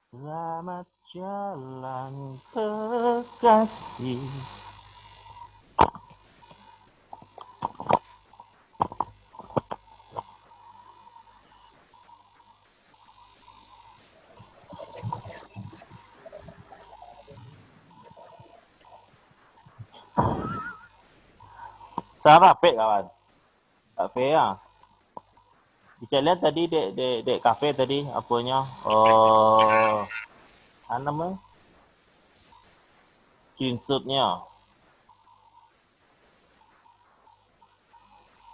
Selamat jalan kekasih. Sarap kawan. Kafe ya. Bisa lihat tadi dek kafe tadi apanya? Oh, apa namanya? Screenshotnya.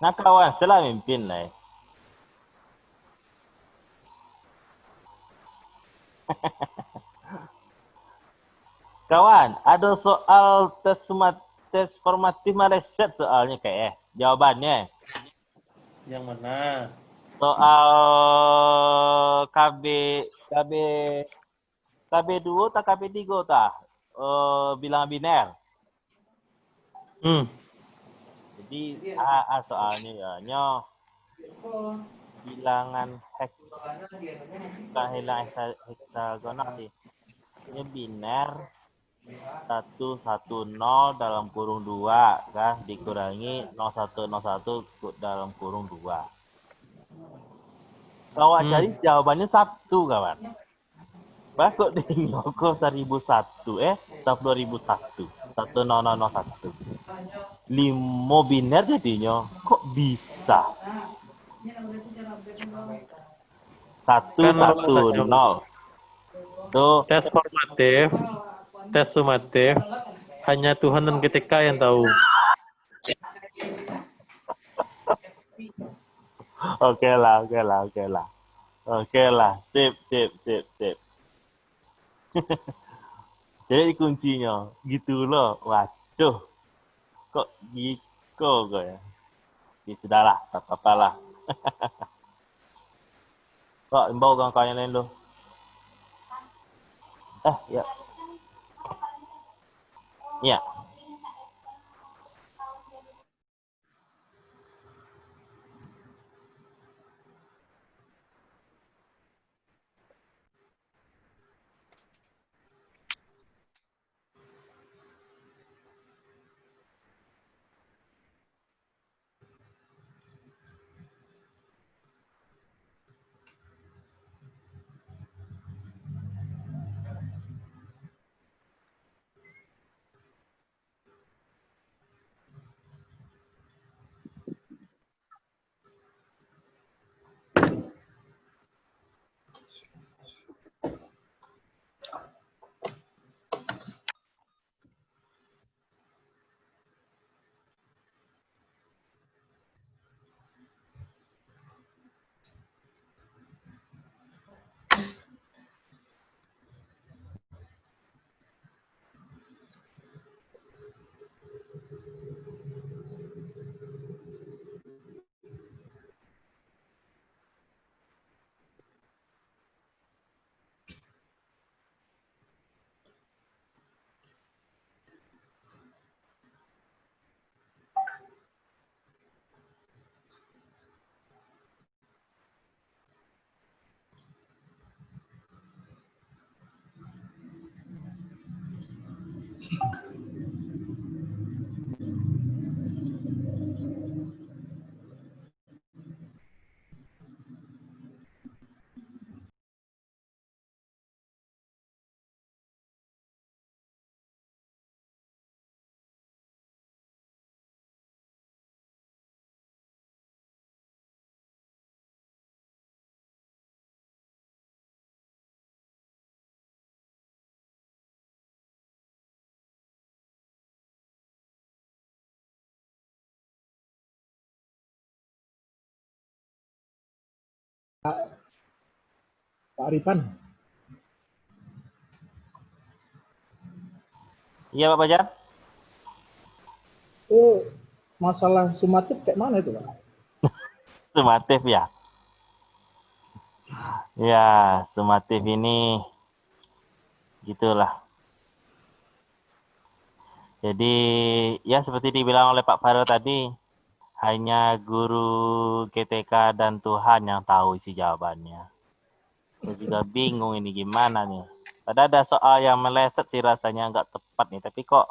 Nah kawan, setelah mimpin lah. Kawan, ada soal tes formatif Malaysia soalnya kayak jawabannya. Yang mana? Soal KB KB2 tak KB3 tak? Bilang biner. Hmm. Jadi soalnya ya bilangan bukan hilang heksagonal sih. Ini biner 110 dalam kurung 2 kan dikurangi 0101 dalam kurung 2. Kalau cari jawabannya 1 kawan. Kok di Nyoko 1001 tahun 2001 10001 limo biner jadinya kok bisa satu Kan satu katanya nol tuh. tes formatif, tes sumatif, hanya Tuhan dan GTK yang tahu. Oke lah, oke lah, oke lah, oke lah, sip sip sip sip. Jadi kuncinya gitu loh. Waduh, kok gitu kok ya. Ya sudahlah, tak apa-apa lah. Kok imbau kawan-kawan lain lo. Ya. Iya. Pak Aripan. Iya Pak Bajar. Itu masalah sumatif kayak mana itu Pak? Sumatif ya. Ya, sumatif ini gitulah. Jadi ya seperti dibilang oleh Pak Farel tadi, hanya guru GTK dan Tuhan yang tahu isi jawabannya. Saya juga bingung ini gimana nih. Padahal ada soal yang meleset sih rasanya nggak tepat nih, tapi kok,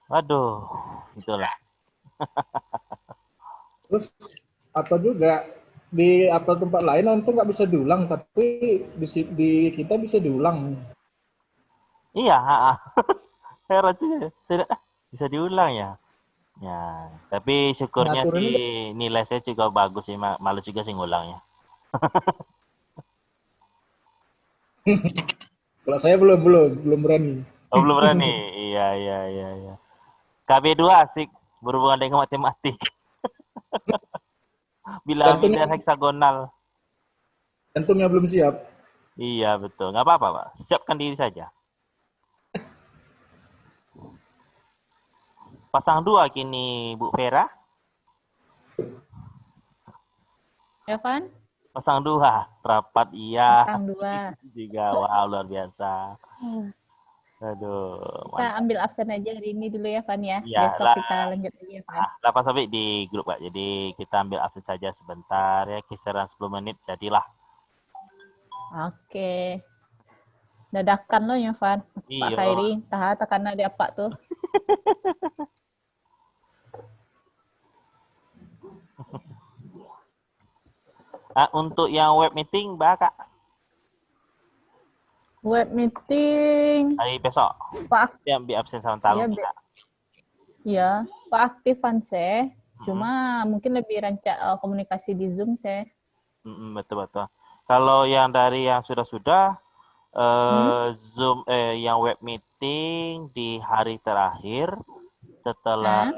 waduh, itulah. Terus atau juga di atau tempat lain nanti nggak bisa diulang, tapi di kita bisa diulang. Iya, heran juga. Bisa diulang ya. Ya, tapi syukurnya sih Ngaturinnya nilai saya juga bagus sih, malu juga sih ngulangnya. kalau saya belum berani. Oh, belum berani. Iya, iya, iya, iya. KB2 asik berhubungan dengan matematik. Jantungnya, Bilangan heksagonal. jantungnya belum siap. Iya, betul. Nggak apa-apa, Pak. Siapkan diri saja. Pasang dua kini, Bu Vera. Evan, Pasang dua. Rapat iya. pasang 2. Juga, wow, luar biasa. Aduh, Kita mantap. ambil absen aja hari ini dulu ya, Van ya. Iya Besok lah. kita lanjut lagi ya, Van. Dapat sampai di grup, Pak. Jadi kita ambil absen saja sebentar ya, kisaran 10 menit jadilah. Oke. Dadakan lo ya, Van. Pak Iya. Khairi, karena ada apa tuh? Untuk yang web meeting, Mbak, Kak, Web meeting. hari besok. Pak Dia ambil absen sementara. Iya, Kak. ya, Pak aktifan saya. Cuma mungkin lebih rancak komunikasi di Zoom saya. Betul. Kalau yang dari yang sudah-sudah, Zoom, yang web meeting di hari terakhir setelah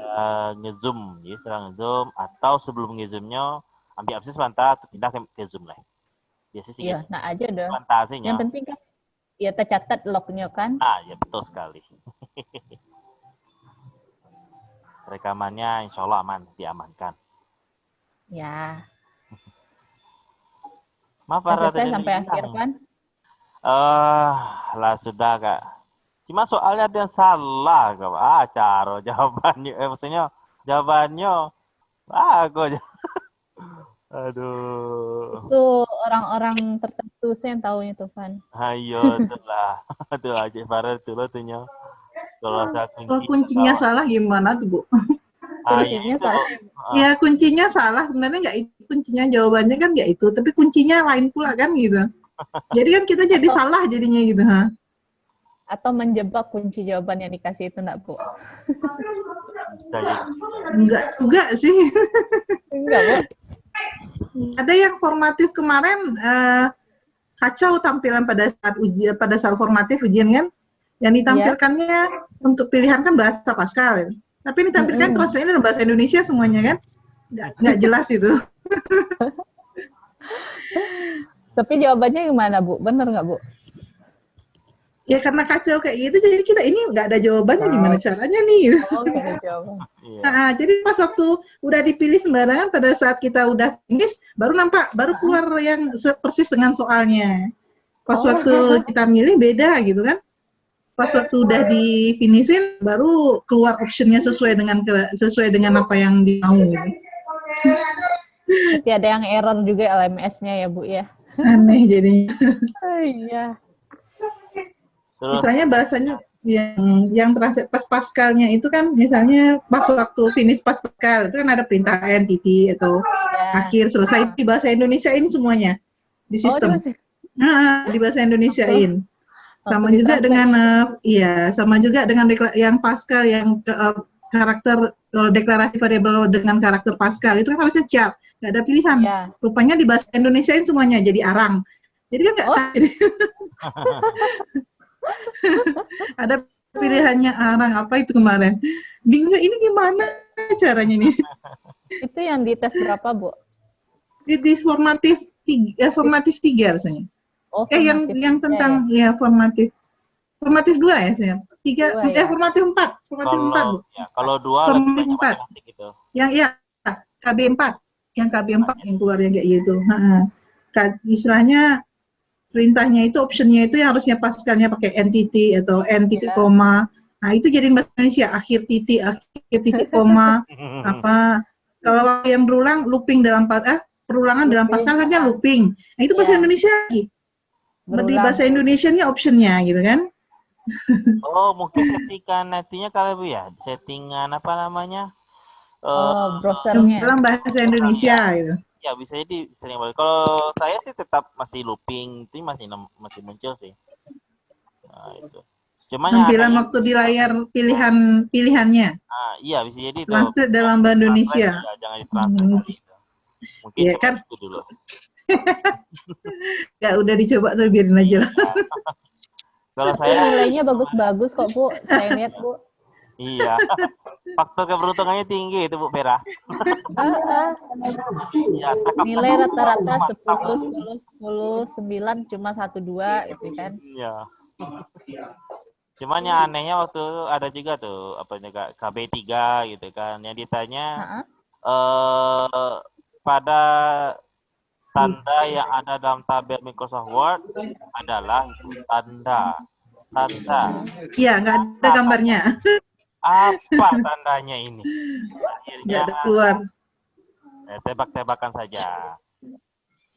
nge-zoom, jadi setelah nge-zoom atau sebelum nge-zoomnya ambil absen sebentar, pindah ke Zoom lah. Biasanya sih Iya, gitu. nah aja dong. Fantasinya. Yang penting kan ya tercatat lognya kan. Ya betul sekali. Rekamannya insya Allah aman, diamankan. Ya. Maaf, Udah Farah, selesai tadi sampai hilang. akhir kan? Lah sudah, Kak. Cuma soalnya ada yang salah, Kak. Caro jawabannya. Maksudnya jawabannya. Aku aja. Aduh. Itu orang-orang tertentu saya yang tahunya tuh, Van. Ayo, itulah. Itu aja, Farah, itulah tuhnya. Kalau saya Kalau kuncinya salah gimana tuh, Bu? Kuncinya itu, salah. Ya kuncinya salah, sebenarnya nggak itu kuncinya, jawabannya kan nggak itu, tapi kuncinya lain pula kan gitu. Jadi kan kita jadi salah jadinya gitu, ha? Atau menjebak kunci jawaban yang dikasih itu enggak, Bu? Enggak juga sih. Enggak, Bu. Ada yang formatif kemarin kacau tampilan pada saat ujian, pada saat formatif ujian kan, yang ditampilkannya untuk pilihan kan bahasa Pascal, tapi ditampilkan translate-nya dalam bahasa Indonesia semuanya kan, nggak jelas itu. Tapi jawabannya gimana, Bu? Bener nggak, Bu? Ya karena kacau kayak gitu, jadi kita ini nggak ada jawabannya, gimana caranya nih? Gitu. Oh, nggak ada jawaban. Nah, jadi pas waktu udah dipilih sembarangan, pada saat kita udah finish, baru keluar yang persis dengan soalnya. Pas waktu kita milih beda gitu kan. Pas waktu udah di finishin, baru keluar optionnya sesuai dengan apa yang dimau gitu. Tapi ada yang error juga LMS-nya ya, Bu ya. Aneh jadinya. Iya. Misalnya bahasanya yang translate pas Pascalnya itu kan, misalnya pas waktu finish pas Pascal itu kan ada perintah entity atau akhir selesai, di bahasa Indonesiain semuanya di sistem. Di bahasa Indonesiain. Sama juga dengan sama juga dengan yang Pascal yang karakter deklarasi variabel dengan karakter Pascal itu kan harusnya chart, nggak ada pilihan. Rupanya di bahasa Indonesiain semuanya jadi arang. Jadi kan nggak ada pilihannya arang apa itu kemarin. Bingung ini gimana caranya nih? Itu yang dites berapa, Bu? Di formatif 3 rasanya. Oh, yang tentang formatif 2 ya saya. 3 formatif 4. Formatif 4, Bu. Ya, kalau 2 formatif 4. gitu. Yang KB4. Yang KB4 yang keluar yang kayak gitu. Istilahnya perintahnya itu, optionnya itu yang harusnya Pascalnya pakai entity atau titik koma. Nah, itu jadiin bahasa Indonesia akhir titik koma apa. Kalau yang berulang looping dalam perulangan dalam pasal saja looping. Nah, itu bahasa Indonesia lagi. Di berulang. bahasa Indonesianya optionnya gitu kan? Oh, mungkin settingan nantinya kali Bu ya. Settingan apa namanya? Oh, Yang browsernya. dalam bahasa Indonesia gitu. Ya bisa jadi sering banget. Kalau saya sih tetap masih looping, itu masih muncul sih. Nah, itu. Cuma yang Tampilan anehnya, waktu di layar pilihannya iya bisa jadi tuh. translate dalam bahasa Indonesia. Ya, jangan ditranslate gitu. Mungkin Iya coba kan? itu dulu. Ya udah dicoba tuh biarin aja lah. Kalau Tapi saya, nilainya bagus-bagus kok, Bu. Saya lihat, Bu. iya. Faktor keberuntungannya tinggi itu Bu Vera. Iya, Nilai rata-rata mantap. 10, 10, 10, 9, cuma 1, 2 gitu kan. Iya. Cuman yang anehnya waktu itu ada juga tuh apa juga KB3 gitu kan yang ditanya Heeh. pada tanda yang ada dalam tabel Microsoft Word adalah itu tanda. Iya, nggak ada gambarnya. Apa tandanya ini? Nggak Akhirnya ada keluar. tebak-tebakan saja.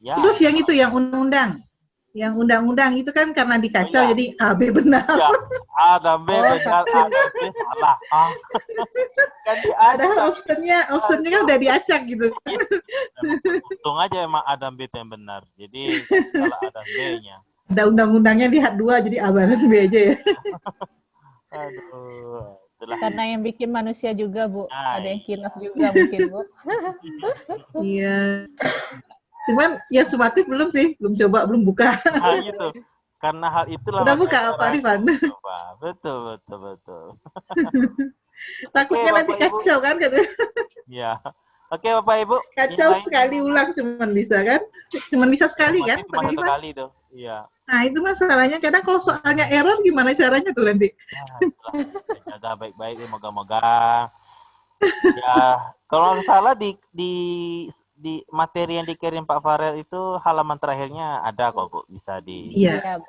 Ya. Terus yang itu yang undang-undang. Yang undang-undang itu kan karena dikacau Oh, iya. jadi AB benar. Ya, A dan B benar, A dan B salah. Kan Padahal optionnya kan udah diacak gitu. untung aja emang A dan B itu yang benar. Jadi kalau A dan B-nya. Ada undang-undangnya lihat 2 jadi A dan B aja ya. Aduh, itulah. Karena yang bikin manusia juga, Bu. Nah, Ada yang kilaf juga mungkin, Bu. Iya. Cuman yang sumatif belum sih, belum coba, belum buka. Nah, gitu. Karena hal itulah Udah buka makanya Pak Rifan? coba. Betul. Takutnya Oke, nanti Bapak, Ibu. kacau kan katanya. Ya. Oke, Bapak Ibu. Kacau sekali ulang cuman bisa kan? Cuman bisa sekali kan, Cuma Pak satu Rifan? kali tuh. Iya. Nah, itu masalahnya kadang kalau soalnya error gimana caranya tuh nanti? Nah, itulah. Jaga baik-baik ya, moga-moga. Ya, kalau nggak salah di materi yang dikirim Pak Farel itu halaman terakhirnya ada kok Bu, bisa di. Iya. Iya, Bu.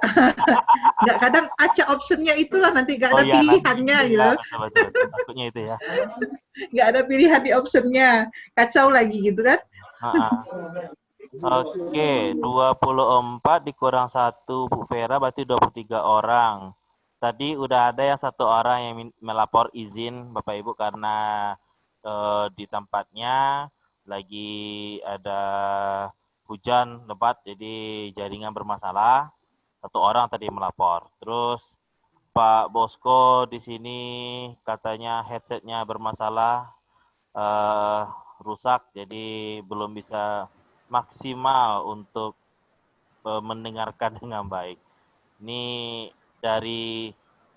Nggak kadang acak optionnya itulah nanti nggak ada iya, pilihannya nanti, gitu. ya, betul. Takutnya itu ya. Nggak ada pilihan di optionnya. Kacau lagi gitu kan? Oke, 24 dikurang 1 Bu Vera berarti 23 orang. Tadi udah ada yang 1 orang yang melapor izin Bapak Ibu karena di tempatnya lagi ada hujan lebat jadi jaringan bermasalah. 1 orang tadi melapor. Terus Pak Bosko di sini katanya headsetnya bermasalah, rusak jadi belum bisa maksimal untuk mendengarkan dengan baik. Ini dari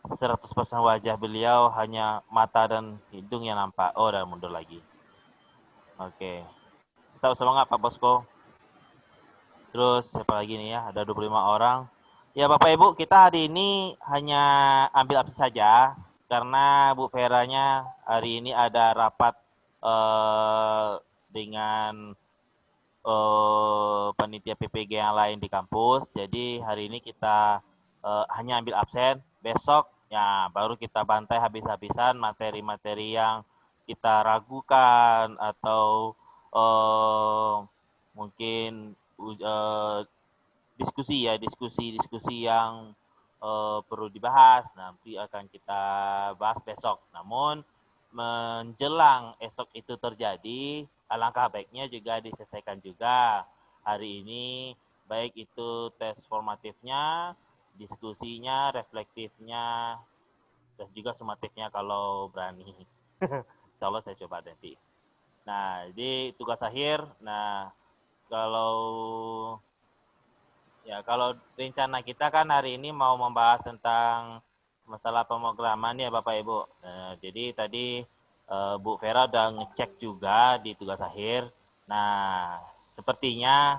100% wajah beliau hanya mata dan hidung yang nampak. Oh, dan mundur lagi. Oke. Tetap semangat Pak Bosko. Terus siapa lagi nih ya? Ada 25 orang. Ya Bapak Ibu, kita hari ini hanya ambil absen saja karena Bu Veranya hari ini ada rapat dengan panitia PPG yang lain di kampus. Jadi hari ini kita hanya ambil absen. Besok ya baru kita bantai habis-habisan materi-materi yang kita ragukan atau mungkin diskusi yang perlu dibahas nanti akan kita bahas besok. Namun menjelang esok itu terjadi, alangkah baiknya juga diselesaikan juga hari ini, baik itu tes formatifnya, diskusinya, reflektifnya, dan juga sumatifnya kalau berani. Insya Allah saya coba nanti. Nah, jadi tugas akhir. Nah, kalau rencana kita kan hari ini mau membahas tentang masalah pemrograman ya Bapak Ibu. Jadi tadi Bu Vera udah ngecek juga di tugas akhir. Nah, sepertinya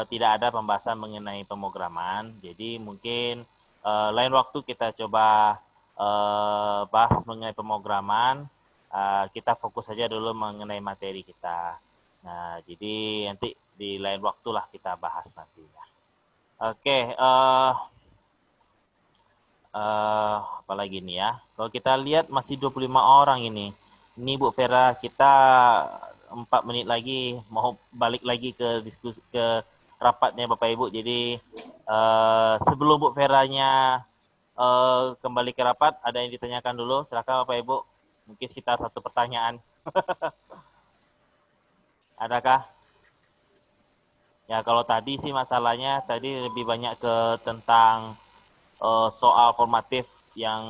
tidak ada pembahasan mengenai pemrograman. Jadi mungkin lain waktu kita coba bahas mengenai pemrograman. Kita fokus saja dulu mengenai materi kita. Nah, jadi nanti di lain waktu lah kita bahas nantinya. Oke, apalagi nih ya. Kalau kita lihat masih 25 orang ini. Ini Bu Vera, kita 4 menit lagi mau balik lagi ke diskusi ke rapatnya Bapak Ibu. Jadi sebelum Bu Veranya kembali ke rapat, ada yang ditanyakan dulu. Silakan Bapak Ibu. Mungkin sekitar 1 pertanyaan. Adakah? Ya kalau tadi sih masalahnya tadi lebih banyak ke tentang soal formatif yang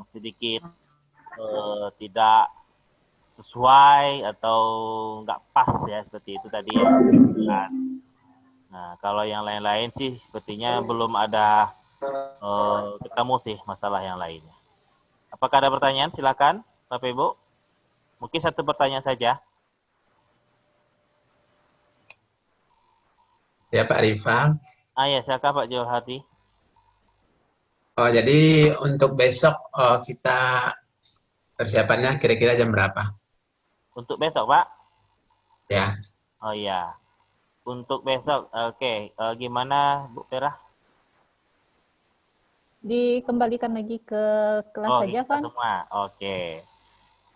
sedikit tidak sesuai atau nggak pas ya, seperti itu tadi ya. Nah kalau yang lain-lain sih sepertinya belum ada ketemu sih masalah yang lainnya. Apakah ada pertanyaan? Silakan Bapak Ibu. Mungkin 1 pertanyaan saja. Ya Pak Rifan. Ya silakan Pak Johar Hadi. Oh jadi untuk besok kita persiapannya kira-kira jam berapa? Untuk besok Pak? Ya. Oh iya. Untuk besok, oke. Gimana Bu Vera? Dikembalikan lagi ke kelas saja, kita Van. semua. Oke.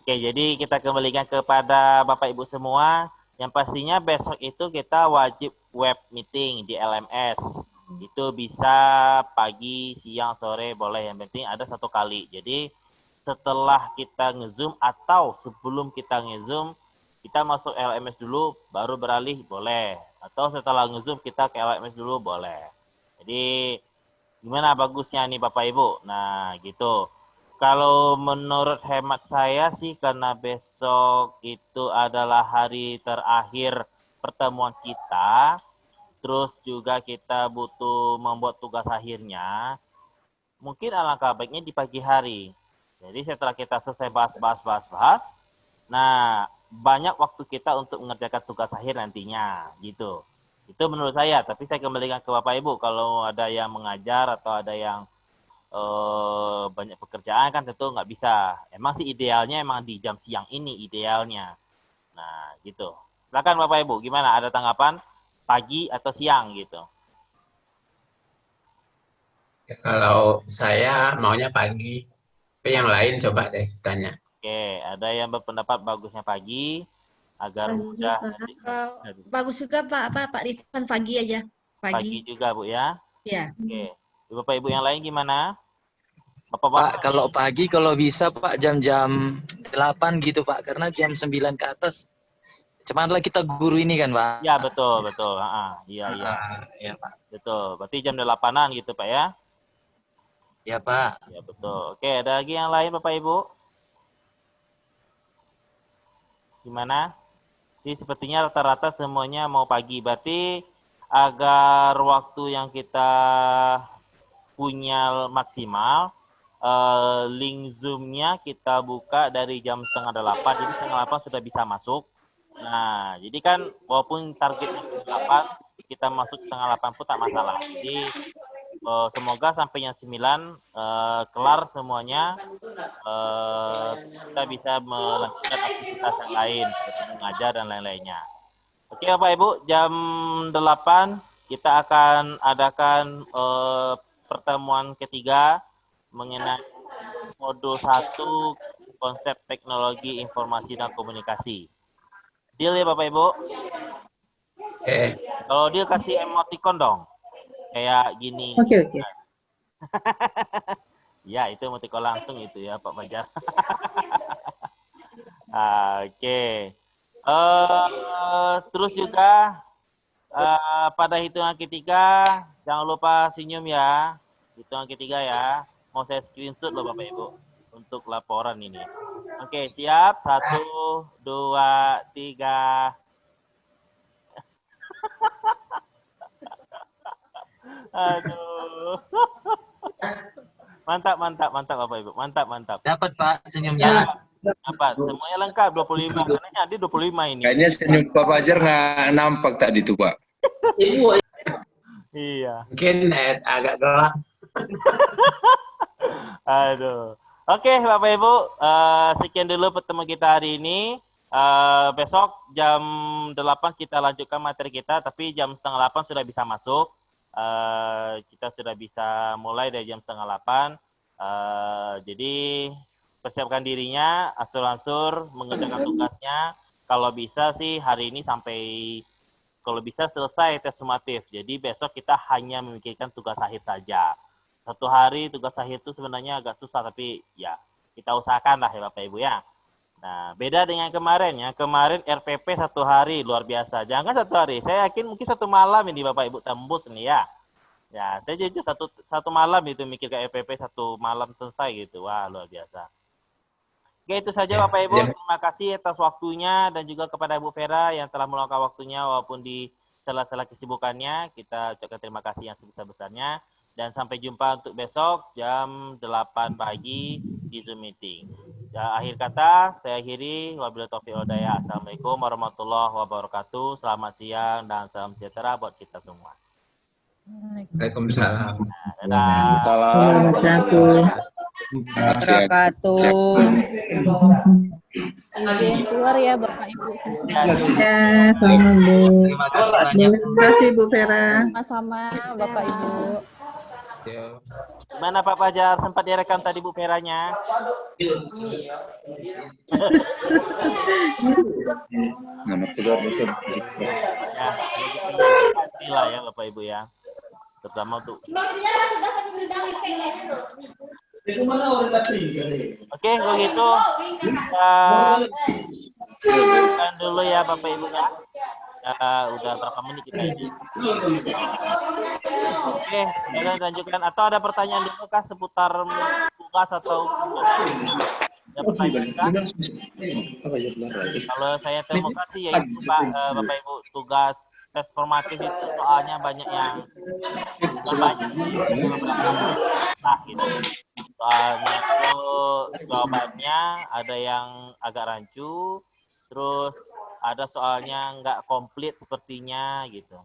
Oke, jadi kita kembalikan kepada Bapak Ibu semua. Yang pastinya besok itu kita wajib web meeting di LMS. Itu bisa pagi, siang, sore, boleh. Yang penting ada 1 kali. Jadi setelah kita nge-zoom atau sebelum kita nge-zoom, kita masuk LMS dulu, baru beralih, boleh. Atau setelah nge-zoom kita ke LMS dulu, boleh. Jadi gimana bagusnya nih Bapak Ibu? Nah gitu. Kalau menurut hemat saya sih karena besok itu adalah hari terakhir pertemuan kita, terus juga kita butuh membuat tugas akhirnya, mungkin alangkah baiknya di pagi hari. Jadi setelah kita selesai bahas, nah banyak waktu kita untuk mengerjakan tugas akhir nantinya, gitu. Itu menurut saya, tapi saya kembalikan ke Bapak Ibu, kalau ada yang mengajar atau ada yang banyak pekerjaan kan tentu nggak bisa. Emang sih idealnya emang di jam siang ini idealnya. Nah gitu. Silakan Bapak Ibu, gimana? Ada tanggapan pagi atau siang gitu? Ya, kalau saya maunya pagi, tapi yang lain coba deh tanya. Oke, ada yang berpendapat bagusnya pagi agar mudah. Bagus juga Pak Rifan pagi aja. Pagi juga Bu ya. Ya. Oke. Bapak Ibu yang lain gimana? Pak, kalau pagi kalau bisa Pak jam-jam 8 gitu Pak, karena jam 9 ke atas cuman kita guru ini kan Pak. Ya betul. Iya. Iya Pak. Betul. Berarti jam 8-an gitu Pak ya? Ya Pak. Ya betul. Oke, ada lagi yang lain Bapak Ibu? Gimana? Jadi sepertinya rata-rata semuanya mau pagi. Berarti agar waktu yang kita punya maksimal, link Zoom-nya kita buka dari jam 7:30, jadi 7:30 sudah bisa masuk. Nah, jadi kan walaupun targetnya 8, kita masuk 7:30 pun tak masalah. Jadi semoga sampai jam 9 kelar semuanya, kita bisa melanjutkan aktivitas yang lain seperti mengajar dan lain-lainnya. Oke Bapak Ibu, jam 8 kita akan adakan pertemuan ketiga mengenai modul 1 konsep teknologi informasi dan komunikasi. Deal ya Bapak Ibu? Kalau deal kasih emoticon dong. Kayak gini. Oke. Ya, itu emoticon langsung itu ya Pak Fajar. Oke. Terus juga pada hitungan ketiga jangan lupa senyum ya. Hitungan ketiga ya. Mau saya screenshot loh Bapak Ibu untuk laporan ini. Oke, siap. 1, 2, 3. Aduh. Mantap Bapak Ibu. Mantap. Dapat Pak senyumnya. Dapat. Semuanya lengkap 25. Anehnya ada 25 ini. Kayaknya senyum Pak Fajar nggak nampak tadi tuh Pak. Iya. Mungkin agak gelap. Aduh. Oke Bapak Ibu, sekian dulu pertemuan kita hari ini. Besok jam 8 kita lanjutkan materi kita, tapi jam 7:30 sudah bisa masuk. Kita sudah bisa mulai dari jam 7:30. Jadi persiapkan dirinya, angsur-angsur mengerjakan tugasnya. Kalau bisa sih hari ini sampai kalau bisa selesai tes sumatif. Jadi besok kita hanya memikirkan tugas akhir saja. Satu hari tugas akhir itu sebenarnya agak susah, tapi ya kita usahakan lah ya Bapak Ibu ya. Nah, beda dengan kemarin ya. Kemarin RPP 1 hari luar biasa. Jangan 1 hari. Saya yakin mungkin 1 malam ini Bapak Ibu tembus nih ya. Ya, saya jujur satu malam itu mikir ke RPP 1 malam selesai gitu. Wah, luar biasa. Oke, itu saja Bapak Ibu. Terima kasih atas waktunya dan juga kepada Bu Vera yang telah meluangkan waktunya walaupun di sela-sela kesibukannya. Kita ucapkan terima kasih yang sebesar-besarnya. Dan sampai jumpa untuk besok jam 8 pagi di Zoom meeting. Ya, akhir kata, saya akhiri. Wabillahi taufiq wal hidayah. Assalamualaikum warahmatullahi wabarakatuh. Selamat siang dan salam sejahtera buat kita semua. Waalaikumsalam. Dadah. Wabarakatuh. Izin keluar ya Bapak Ibu semua. Ya, sama Bu. Terima kasih banyak. Terima kasih Bu Vera. Sama-sama Bapak Ibu. Gimana Pak Fajar? Sempat direkam tadi Bu Veranya? Nama keluar besok. Ya, pastilah ya Bapak Ibu ya. Terutama untuk Oke, kalau gitu kita lanjutkan dulu ya Bapak Ibu ya. Udah berapa menit kita ini? Oke, kita lanjutkan. Atau ada pertanyaan dulu kah seputar tugas atau ada pertanyaan kah? Kalau saya temukan sih ya itu Pak, Bapak Ibu, tugas tes formatif itu soalnya banyak yang banyak sih, nah gitu. Soalnya itu jawabannya ada yang agak rancu, terus ada soalnya nggak komplit sepertinya gitu.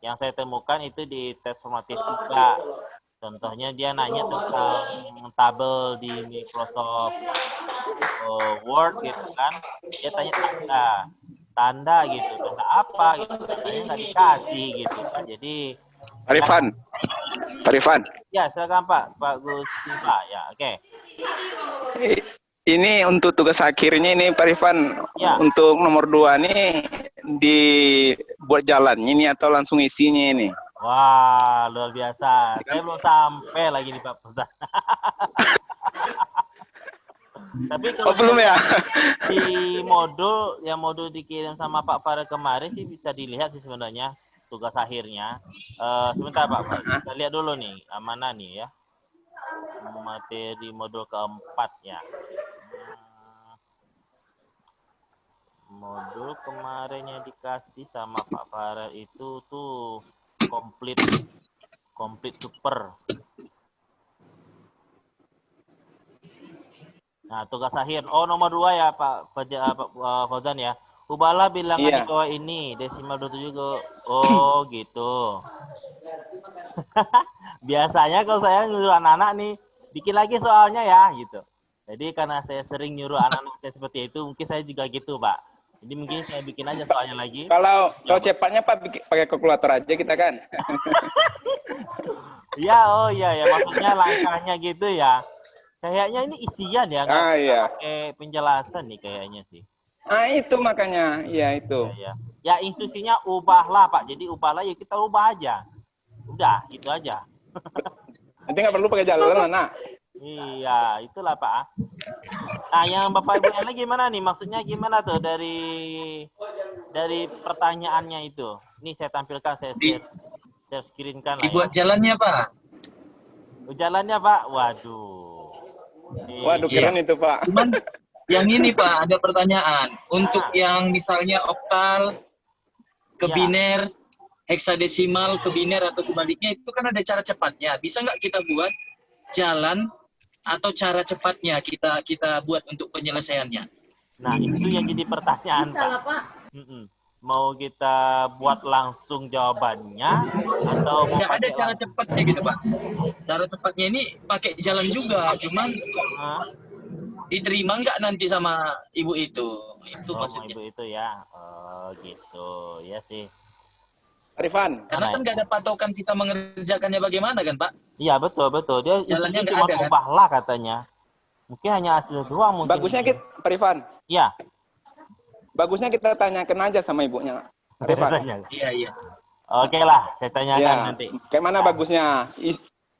Yang saya temukan itu di tes formatif juga. Contohnya dia nanya tentang tabel di Microsoft Word gitu kan. Dia tanya tanda gitu, tanda apa gitu, tandanya nggak dikasih gitu kan. Jadi Pak Rifan. Ya, silakan Pak Gus Pak ya, oke. Ini untuk tugas akhirnya ini Pak Rifan, ya. Untuk nomor 2 nih dibuat jalannya ini atau langsung isinya ini? Wah, luar biasa. Saya belum sampai lagi nih Pak Pesan. Tapi kalau belum ya? Di modul dikirim sama Pak Farah kemarin sih bisa dilihat sih sebenarnya tugas akhirnya. Sebentar Pak, kita lihat dulu nih, mana nih ya. Materi modul keempat ya. Modul kemarin yang dikasih sama Pak Farah itu tuh komplit super. Nah, tugas akhir. Oh, nomor 2 ya Pak Fauzan ya. Ubahlah bilangan di bawah ini, desimal 27 ke. Oh, gitu. Biasanya kalau saya nyuruh anak-anak nih, bikin lagi soalnya ya, gitu. Jadi karena saya sering nyuruh anak-anak saya seperti itu, mungkin saya juga gitu, Pak. Jadi mungkin saya bikin aja soalnya lagi. Kalau cepatnya Pak pakai kalkulator aja kita kan. Ya, oh iya ya, maksudnya langkahnya gitu ya. Kayaknya ini isian ya, nggak pakai penjelasan nih kayaknya sih. Itu makanya, iya itu. Ya instruksinya ubahlah Pak, jadi ubahlah ya kita ubah aja. Udah, gitu aja. Nanti nggak perlu pakai jalan, Nak. Iya, itulah Pak. Nah, yang Bapak Ibu yang lain gimana nih? Maksudnya gimana tuh dari pertanyaannya itu? Ini saya tampilkan, saya share screen-kan lah. Dibuat jalannya Pak. Jalannya Pak, waduh. Waduh, keren itu Pak. Cuman yang ini Pak, ada pertanyaan. Untuk yang misalnya oktal ke biner, heksadesimal ke biner atau sebaliknya, itu kan ada cara cepatnya. Bisa nggak kita buat jalan atau cara cepatnya kita buat untuk penyelesaiannya? Nah, itu yang jadi pertanyaan Pak. Mau kita buat langsung jawabannya atau mau ada cara cepatnya gitu Pak. Cara cepatnya ini pakai jalan juga, cuman diterima nggak nanti sama ibu itu? Itu maksudnya. Ibu itu ya, gitu ya sih. Rifan. Karena kan nggak ada patokan kita mengerjakannya bagaimana kan Pak? Iya betul. Dia jalannya nggak cuma ada ubahlah katanya. Mungkin hanya hasil doang mungkin. Bagusnya kita, Pak Rifan. Iya. Bagusnya kita tanyakan aja sama ibunya. Rifan. Iya. Oke lah, saya tanyakan Ya, nanti. kayak mana bagusnya?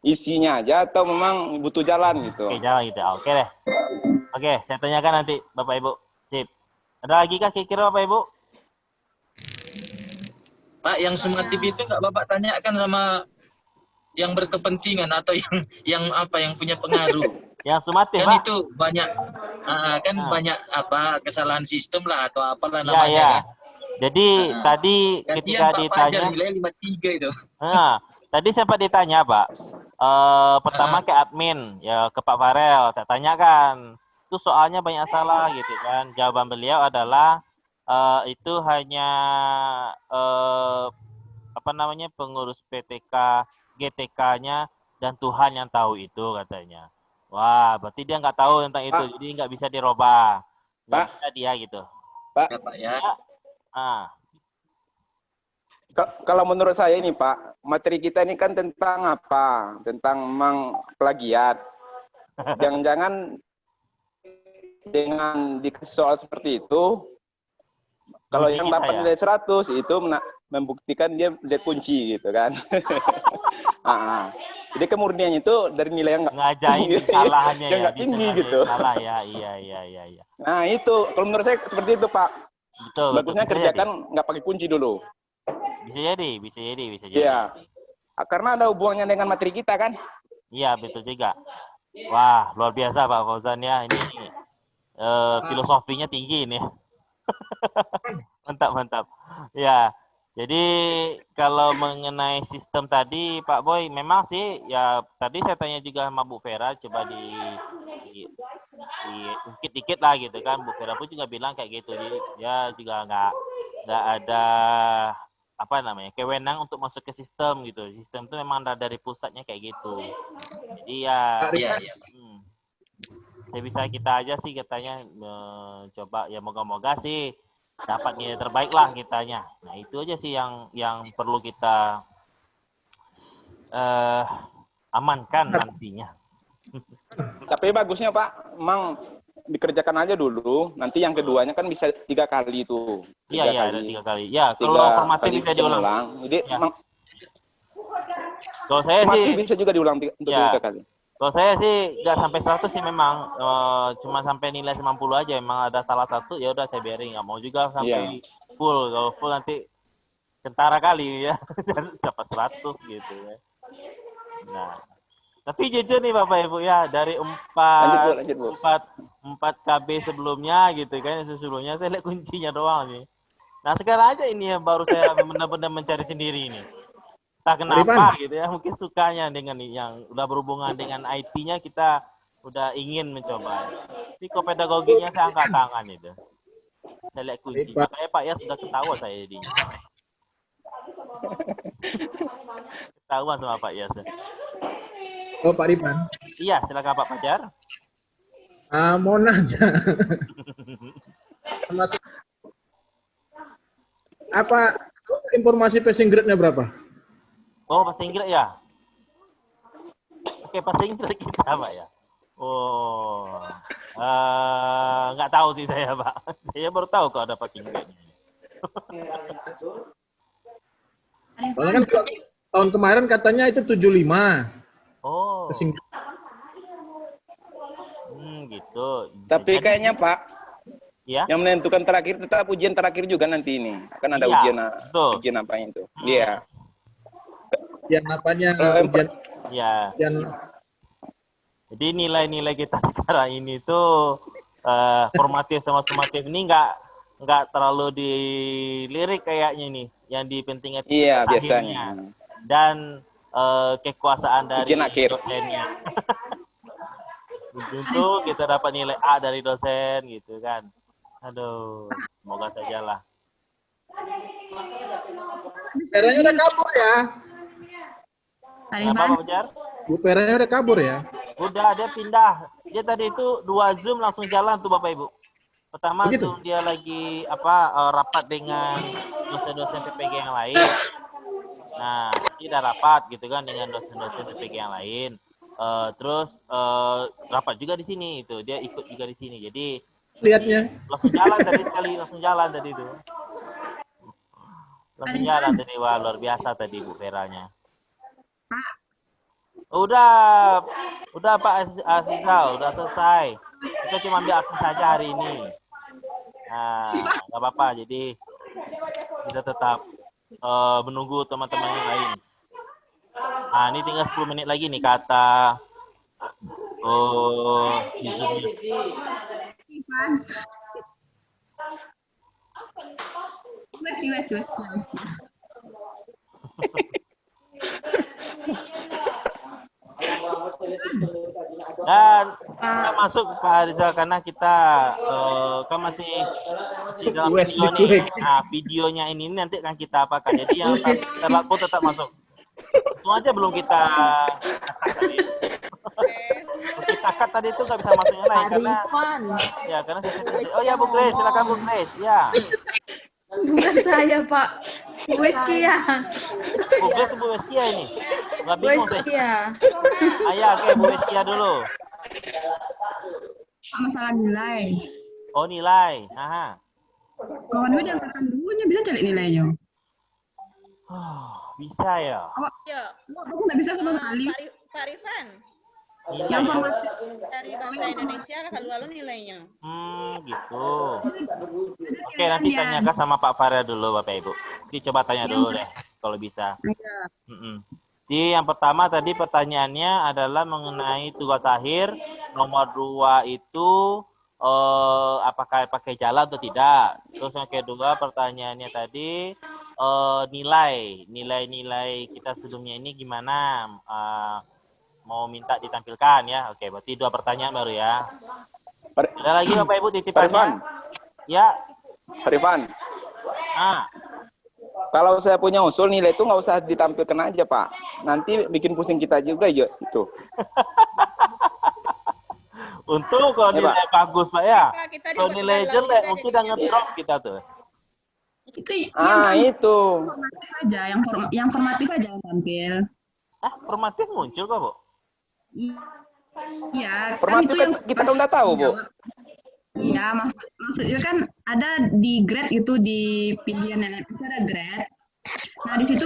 Isinya aja atau memang butuh jalan gitu? Oke, jalan gitu. Oke deh. Oke, saya tanyakan nanti Bapak Ibu. Sip. Ada lagi kah kira-kira Bapak Ibu? Pak, yang sumatif itu nggak Bapak tanyakan sama yang berkepentingan atau yang apa yang punya pengaruh? Yang sumatif, Kan Pak. itu banyak banyak apa kesalahan sistem lah atau apalah Iya, namanya iya. kan. Jadi tadi ketika Kasihan Pak Fajar ditanya, nilai 53 itu. tadi sempat ditanya Pak. Pertama ke admin, ya ke Pak Farel, saya tanyakan. Itu soalnya banyak salah gitu kan. Jawaban beliau adalah itu hanya apa namanya pengurus PTK, GTK-nya dan Tuhan yang tahu itu katanya. Wah, berarti dia nggak tahu tentang itu, jadi nggak bisa dirubah. Nggak bisa dia gitu. Pak. Ya, Pak ya. Kalau menurut saya ini Pak, materi kita ini kan tentang apa? Tentang memang plagiat. Jangan-jangan dengan dikasih soal seperti itu, kalau yang dapat nilai 100 itu membuktikan dia kunci gitu kan. Jadi kemurniannya itu dari nilai yang ngajain kesalahannya yang ya, nggak tinggi gitu. Salah ya, iya. Nah itu, kalau menurut saya seperti itu Pak. Betul. Bagusnya kerjakan nggak pakai kunci dulu. Bisa jadi. Iya. Karena ada hubungannya dengan materi kita kan. Iya, betul juga. Wah, luar biasa Pak Fauzan ya. Ini filosofinya tinggi ini. Mantap. Ya. Jadi kalau mengenai sistem tadi Pak Boy, memang sih ya tadi saya tanya juga sama Bu Vera, coba diungkit dikit lah gitu kan. Bu Vera pun juga bilang kayak gitu. Jadi dia juga nggak ada apa namanya kewenang untuk masuk ke sistem gitu. Sistem itu memang dari pusatnya kayak gitu. Jadi ya sebisa kita aja sih katanya coba ya moga-moga sih dapat nilai terbaik lah kitanya. Nah itu aja sih yang perlu kita amankan nantinya. Tapi bagusnya Pak, memang dikerjakan aja dulu. Nanti yang keduanya kan bisa 3 kali itu. Iya, ada 3 kali. Ya, kalau formatnya bisa diulang. Jadi memang kalau saya sih bisa juga diulang untuk 3 kali. Kalau saya sih nggak sampai 100 sih memang, cuma sampai nilai 90 aja. Emang ada salah satu, ya udah saya biarin. Nggak mau juga sampai full. Kalau full nanti kentara kali ya, dapat 100 gitu ya. Nah, tapi jujur nih Bapak Ibu ya, dari 4 KB sebelumnya gitu kan, sebelumnya saya lihat kuncinya doang nih. Nah sekarang aja ini ya baru saya benar-benar mencari sendiri ini. Entah kenapa gitu ya, mungkin sukanya dengan yang udah berhubungan dengan IT-nya kita udah ingin mencoba. Tapi kok pedagoginya saya angkat tangan itu. Saya lihat kunci. Makanya Pak ya sudah ketawa saya jadinya. Ketahuan sama Pak Yas. Oh Pak Ripan. Iya, silakan Pak Fajar. Mau nanya. Apa informasi passing grade-nya berapa? Oh, passing grade ya? Oke, passing grade kita Pak ya? Oh, nggak tahu sih saya Pak. Saya baru tahu kalau ada passing grade-nya. Soalnya kan tahun kemarin katanya itu 75. Oh. Passing grade. Gitu. Tapi kayaknya Pak, ya? Yang menentukan terakhir tetap ujian terakhir juga nanti ini. Akan ada ujian apa itu. Iya. Ujian apanya? Jadi nilai-nilai kita sekarang ini tuh formatif sama sumatif ini nggak terlalu dilirik kayaknya nih. Yang dipentingkan biasanya. Dan kekuasaan dari dosennya. Untuk kita dapat nilai A dari dosen gitu kan. Aduh, semoga sajalah. Peranya udah kabur ya. Kenapa Pak Fajar? Bu Peranya udah kabur ya. Udah, dia pindah. Dia tadi itu 2 Zoom langsung jalan tuh Bapak Ibu. Pertama Zoom dia lagi rapat dengan dosen-dosen PPG yang lain. Nah, dia udah rapat gitu kan dengan dosen-dosen PPG yang lain. Terus rapat juga di sini itu. Dia ikut juga di sini. Jadi lihatnya langsung jalan tadi itu. Langsung jalan tadi. Wah, luar biasa tadi Bu Veranya. Udah Pak Azizal, udah selesai. Kita cuma ambil akses saja hari ini. Nah, nggak apa-apa. Jadi kita tetap menunggu teman-teman yang lain. Nah, ini tinggal 10 menit lagi nih kata Wes. Dan kita masuk Pak Rizal karena kita kan masih dalam video nih. Nah, videonya ini nanti akan kita apakan. Jadi yang terlak pun tetap masuk. Itu aja belum kita cut tadi itu nggak bisa masuk yang lain karena ya karena oh ya Bu Grace, silakan Bu Grace. Ya. Bukan saya, Pak. Bu Weskia. Bu Grace Bu Weskia ini. Nggak bingung saya. Ayah, oke Bu Weskia dulu. Masalah nilai. Oh, nilai. Aha. Kawan gue diangkatkan dulunya bisa cari nilainya. Bisa ya. Aku nggak bisa sama sekali. Pak Rifan. Yang formatif Dari bahasa Indonesia lalu nilainya. Gitu. Oke, nanti tanyakan sama Pak Farel dulu Bapak Ibu. Coba tanya dulu deh kalau bisa. Jadi yang pertama tadi pertanyaannya adalah mengenai tugas akhir. Nomor 2 itu apakah pakai jala atau tidak. Terus yang kedua pertanyaannya tadi nilai kita sebelumnya ini gimana, mau minta ditampilkan ya. Oke, berarti 2 pertanyaan baru ya. Ada lagi Bapak Ibu titipannya? Ya. Pak Rifan. Kalau saya punya usul nilai itu nggak usah ditampilkan aja Pak. Nanti bikin pusing kita juga ya itu. Untuk kalau nilai bagus Pak ya. Kalau nilai jelek mungkin udah ngedrop kita tuh. Itu itu. Formatif aja, yang formatif aja yang tampil. Formatif muncul kok, Bu? Iya, formatif kan kita kan udah tahu, Bu. Iya, maksudnya kan ada di grade itu di pilihan LMS ada grade. Nah, di situ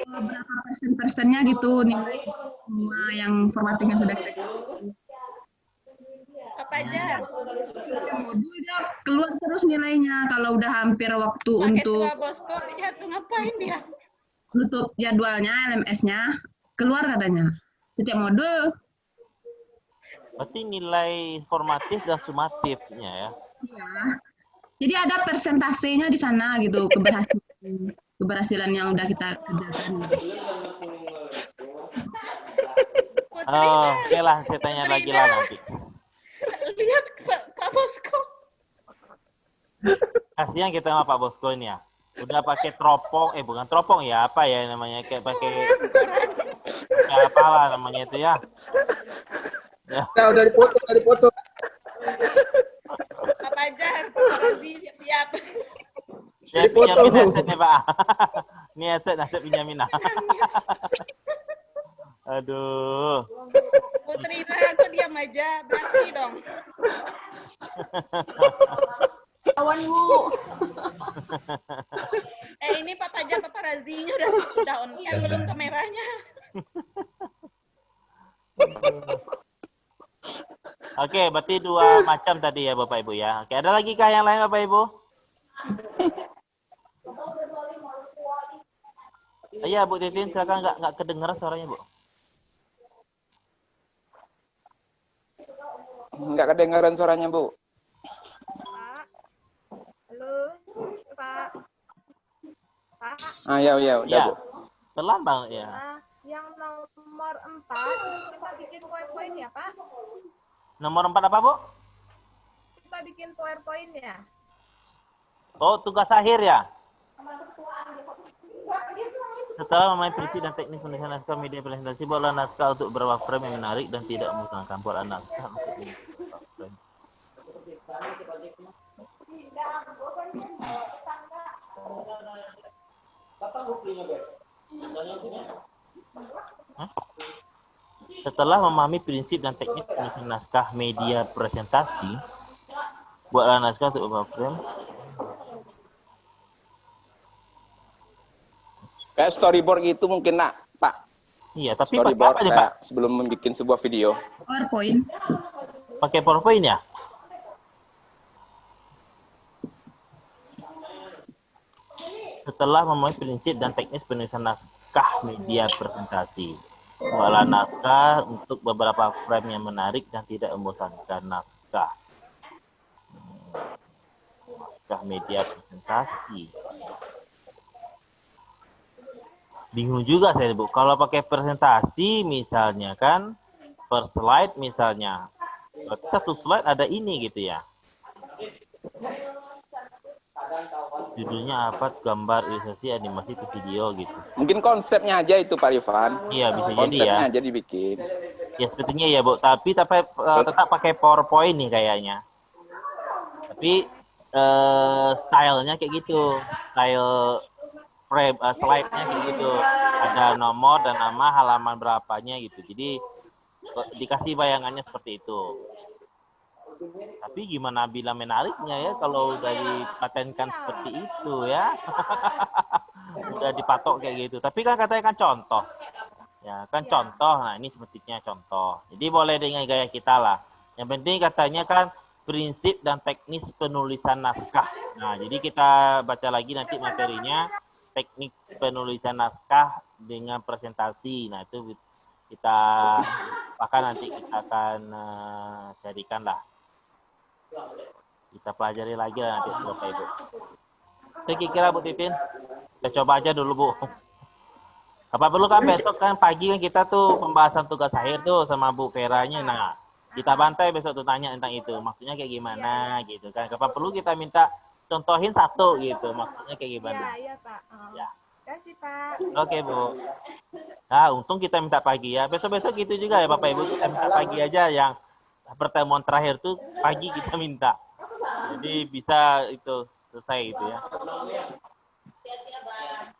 berapa persennya gitu nilai semua yang formatif yang sudah kita apa aja? Modul dia keluar terus nilainya kalau udah hampir waktu untuk Bosco dia tuh ngapain dia? Tutup jadwalnya LMS-nya keluar katanya setiap modul. Berarti nilai formatif dan sumatifnya ya? Iya. Jadi ada persentasenya di sana gitu keberhasilan yang udah kita kerjakan. Oke lah, saya tanya lagi lah nanti. Lihat Pak Bosco. Kasihan kita sama Pak Bosco ini ya. Udah pakai teropong, bukan teropong ya, apa ya namanya, kayak pakai apa lah namanya itu ya. Ya, udah dipoto. Pak Fajar, Pak Razi, siap-siap. Saya pinjamin headset nih Pak. Ini headset pinjamin. Aduh. Putri aku diam aja, berarti dong. Kawan Bu. Ini Pak Fajar, Pak Razinya udah on cam belum kameranya. Oke, berarti 2 macam tadi ya Bapak Ibu ya. Oke, ada lagi kah yang lain Bapak Ibu? Iya Bu Titin, silakan nggak kedengeran suaranya Bu. Nggak kedengaran suaranya Bu. Pak, halo Pak. Ya udah Bu. Terlambat ya. Yang nomor 4 kita bikin PowerPoint ya Pak? Nomor 4 apa Bu? Kita bikin PowerPoint ya. Oh, tugas akhir ya? Setelah memahami prinsip dan teknik penulisan naskah media presentasi, buatlah naskah untuk beberapa frame yang menarik dan tidak menggunakan buatlah naskah untuk beberapa frame. Setelah memahami prinsip dan teknik penulisan naskah media presentasi, buatlah naskah untuk beberapa frame. kayak storyboard gitu mungkin nak, Pak. Iya, tapi pakai Storyboard apa nih, Pak? sebelum membuat sebuah video. PowerPoint. Pakai PowerPoint ya? Setelah memenuhi prinsip dan teknis penulisan naskah media presentasi, mengolah naskah untuk beberapa frame yang menarik dan tidak membosankan. Naskah media presentasi. Bingung juga saya, Bu. Kalau pakai presentasi misalnya kan per slide misalnya, berarti satu slide ada ini gitu ya. Judulnya apa? Gambar, ilustrasi, animasi, itu video gitu. Mungkin konsepnya aja itu Pak Rifan. Iya, bisa jadi ya. Konsepnya aja dibikin. Ya sepertinya ya, Bu. Tapi tetap pakai PowerPoint nih kayaknya. Tapi stylenya kayak gitu. Style frame, slide-nya kayak gitu. Ada nomor dan nama, halaman berapanya gitu. Jadi dikasih bayangannya seperti itu. Tapi gimana bila menariknya ya kalau udah dipatenkan seperti itu ya. Udah dipatok kayak gitu. Tapi kan katanya kan contoh. Ya, kan contoh. Nah, ini sepertinya contoh. Jadi boleh dengan gaya kita lah. Yang penting katanya kan prinsip dan teknis penulisan naskah. Nah, jadi kita baca lagi nanti materinya, teknik penulisan naskah dengan presentasi. Nah, itu kita bahkan nanti kita akan carikan lah. Kita pelajari lagi lah nanti Bapak Ibu. Saya kira Bu Titin, kita coba aja dulu Bu. Apa perlu kan besok kan pagi kan kita tuh pembahasan tugas akhir tuh sama Bu Veranya. Nah, kita bantai besok tuh tanya tentang itu. Maksudnya kayak gimana gitu kan. Kapan perlu kita minta contohin satu gitu. Maksudnya kayak gimana. Iya Pak. Ya. Kasih Pak. Oke Bu. Nah, untung kita minta pagi ya. Besok-besok gitu juga ya Bapak Ibu. Kita minta pagi aja yang pertemuan terakhir tuh pagi kita minta. Jadi bisa itu selesai gitu ya.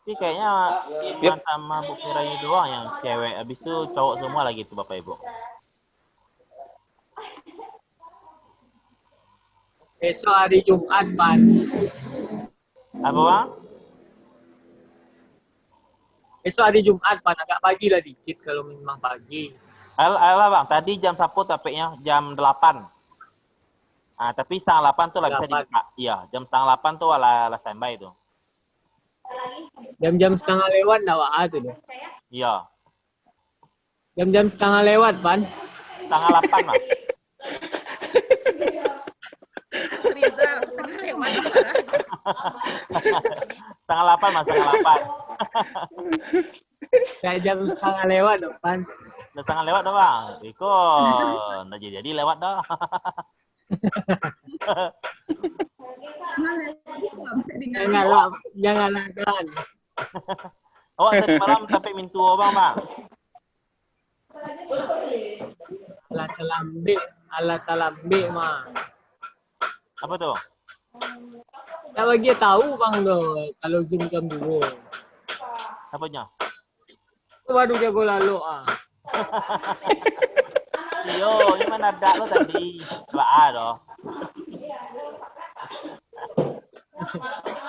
Tapi kayaknya Iman sama Bu Fira ini doang yang cewek. Habis itu cowok semua lagi tuh Bapak Ibu. Besok hari Jumat, Pan. Apa Bang? Besok hari Jumat, Pan. Agak pagi lah dikit kalau memang pagi. Alah Bang, tadi jam 10 tampaknya jam 8. Ah, tapi setengah 8 tuh lah bisa dibuka. Iya, jam setengah 8 tuh ala standby tuh. Jam-jam setengah lewat dah wah tuh deh. Iya. Jam-jam setengah lewat, Pan. Setengah 8 Mas. Rizal, setengah lewat. Setengah 8 Mas, setengah 8. Kayak jam setengah lewat dong, Pan. Setengah lewat dah Bang. Iko, nah jadi lewat dah. Janganlah kan. Awak tadi malam sampai mintu Bang, Bang. Alat talambe mah. Apa tuh? Tak bagi tahu Bang lo kalau Zoom jam 2. Apanya? Waduh jago lalu Yo, ini mana ada lo tadi? Lah doh.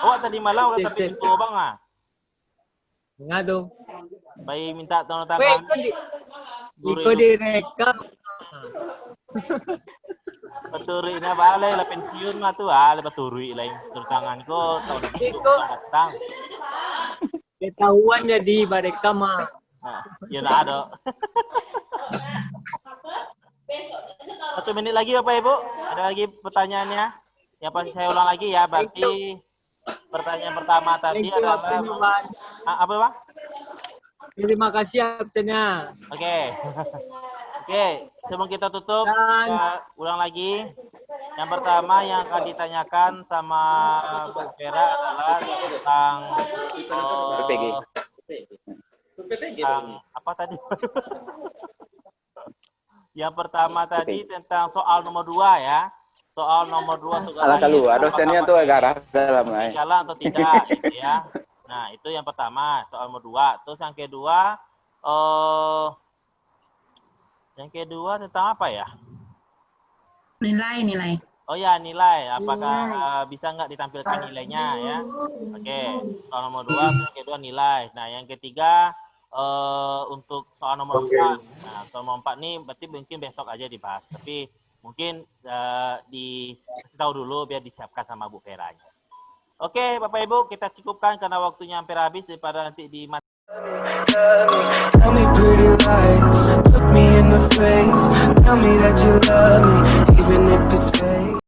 Awak tadi malam kata pintu Bang Enggak tuh. Bayi minta tolong tangan. Weh, ikut direkam. Peturi ini balai lah pensiun mah tuh lepas turui lain tur tangan ko tahun itu datang. Ketahuan jadi barekam mah. Nah, ya enggak ada. 1 menit lagi Bapak Ibu. Ada lagi pertanyaannya? Ya pasti saya ulang lagi ya. Berarti pertanyaan pertama tadi adalah apa Bang? Terima kasih absennya. Oke. Oke, sebelum kita tutup, kita ulang lagi. Yang pertama yang akan ditanyakan sama Bu Vera adalah tentang tentang apa tadi? Yang pertama tadi tentang soal nomor 2 ya. Soal nomor 2 tugas salah keluar dosennya tuh agak dalam jalan atau tidak gitu ya. Nah, itu yang pertama, soal nomor 2. Terus yang kedua tentang apa ya? Nilai. Oh ya, nilai. Apakah bisa nggak ditampilkan nilainya ya? Oke. Soal nomor 2, yang kedua nilai. Nah, yang ketiga untuk soal nomor 4. Nah, soal nomor 4 nih berarti mungkin besok aja dibahas. Tapi mungkin dikasih tahu dulu biar disiapkan sama Bu Veranya. Oke, Bapak Ibu, kita cukupkan karena waktunya hampir habis daripada nanti di Tell me pretty lies, look me in the face, tell me that you love me, even if it's fake.